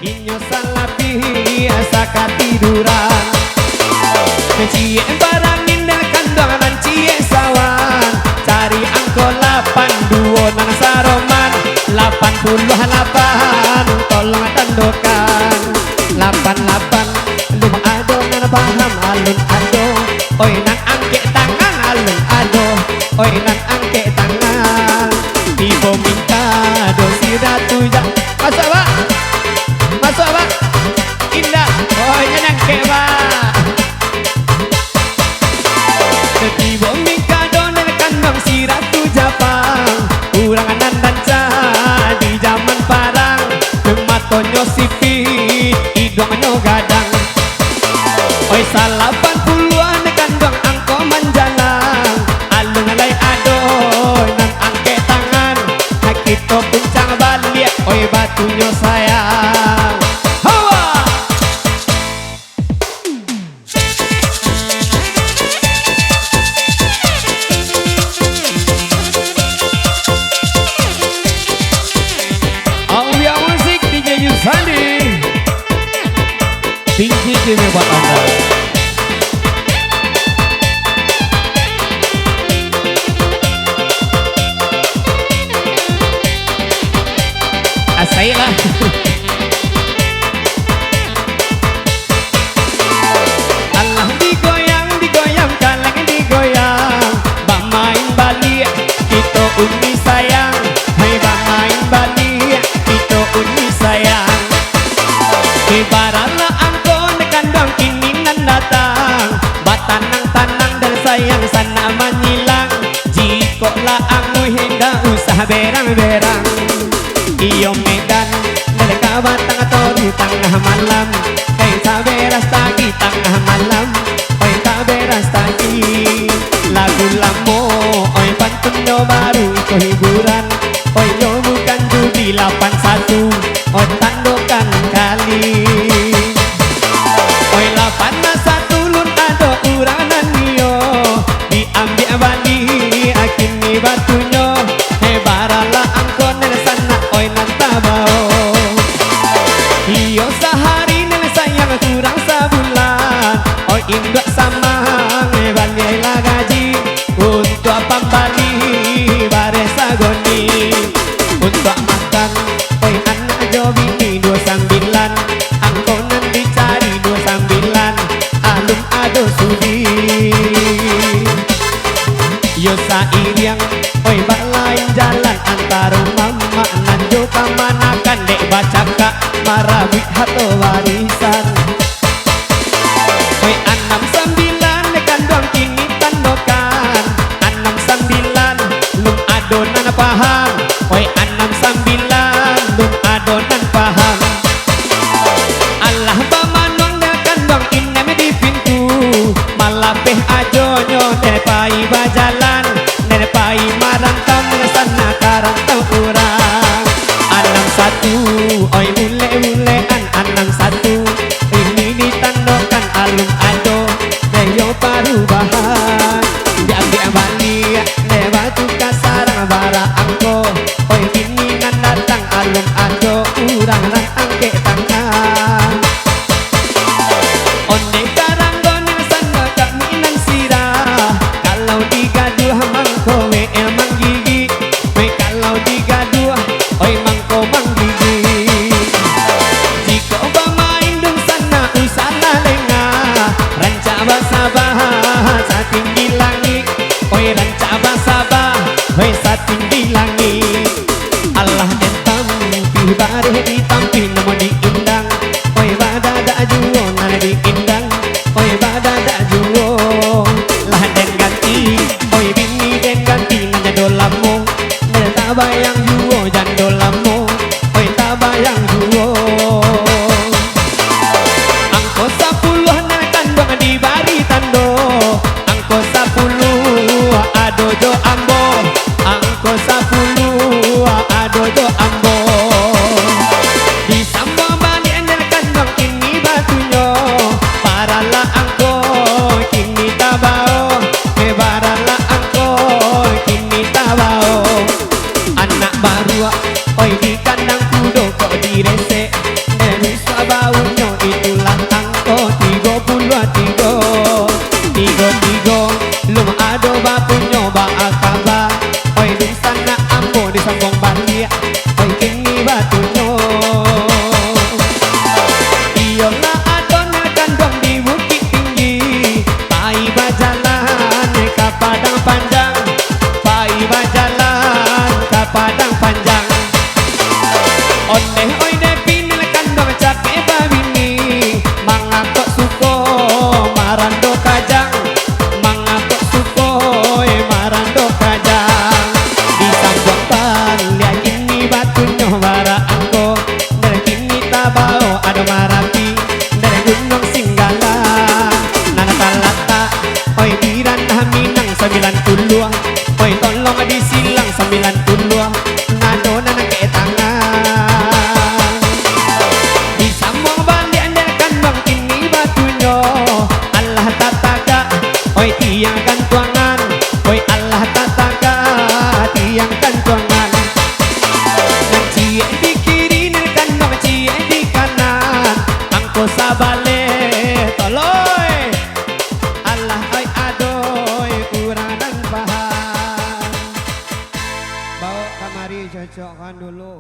Inyo salapi asa katiduran Cie barangin dan kandangan cie sawan Cari angko 82 nang saroman 88 tolong tandokan 88 Duh ado nang paham alun ado Oi nang angke tangan alun ado Oi nang angke tangan Ibu minta dosi ratu jak Masuk pak Masuk pak Indah Oi nang ke pak Ketibo mikado nang kandang si ratu Japang Urangan danca di zaman parang Kematonyo sipi hidungnya gadang Oi salah 80-an kandang angko menjalang Alung alay ado nan angke tangan Hakito puncang balik Oi batunya sayang Hawa Aulia musik DJ Yusani Tinggi kini buat anda Asailah Allah digoyang, digoyang, kalang digoyang Bamain balik, kita uni sayang Hai bamain balik, kita uni sayang Ibaratlah angko nekandang kini nan datang Batanang-tanang dan sayang sana menyilang Jikolah angu hendak usah berang-berang Iyo medan Mereka batang atau di tengah malam Kaya tak beras tagi tengah malam Oi tak beras tagi Lagu lamo Oi pantunyo baru itu hiburan Oi yo bukan judi 81 Oi tandokan kali Oi 81 lun ado uranan yo Diambil balik akini batunya Hebaralah angkon sana oi nantabao Iyo sehari nilai sayang kurang sebulan Oi induk samang baliailah gaji Untuk apa bali baresa goni Untuk makan oi anak jo bini 29 Angkonan dicari 29 Alum ado sudi Yo sairiang oi balain jalan antara mama nanjo kamanakan dek baca kak marawit hato warisan oi 69 dekan doang kini tandokan 69 lum adonan paham oi 69 lum adonan paham Allah bamanong dekan doang inem di pintu malapeh ajonyo depai bajalan Nepai marang tau sana karang tau urang 61 oi ule-ulean 61 ini ditandokan alum ado Deyo perubahan diambil balik lewat kasarang bara angko oi ini nan datang alum ado urang nan angke tangan onde karang goning sana kami nan sirah kalau digaduh mangko we emang gigi we kalau digaduh oi mangko mang gigi jika bamain dung sana usala lenga ranca basabah satinggi langit oi ranca basabah oi satinggi langit Allah entam pi bare ditampi namo diindang oi badada juo nan diindang oi badada juo lah den ganti oi bini den ganti nanya dolamo nanya tabayang juo jan dolamo oi tabayang juo angko 10 nang tandong di bari tando angko 10 ado jo ambo angko 10 ado jo ambo di sambo balik nang tandong ini batunya paralah angko kini tabao hebaralah angko kini tabao anak baru oi di kandang kudo kok direse gantuangan. Oi Allah tataka tiang gantuangan. Nang cie di kiri kan nang cie di kanan. Angko sabale toloy. Allah oi adoy kurang paham. Bawa kamari cocokkan dulu.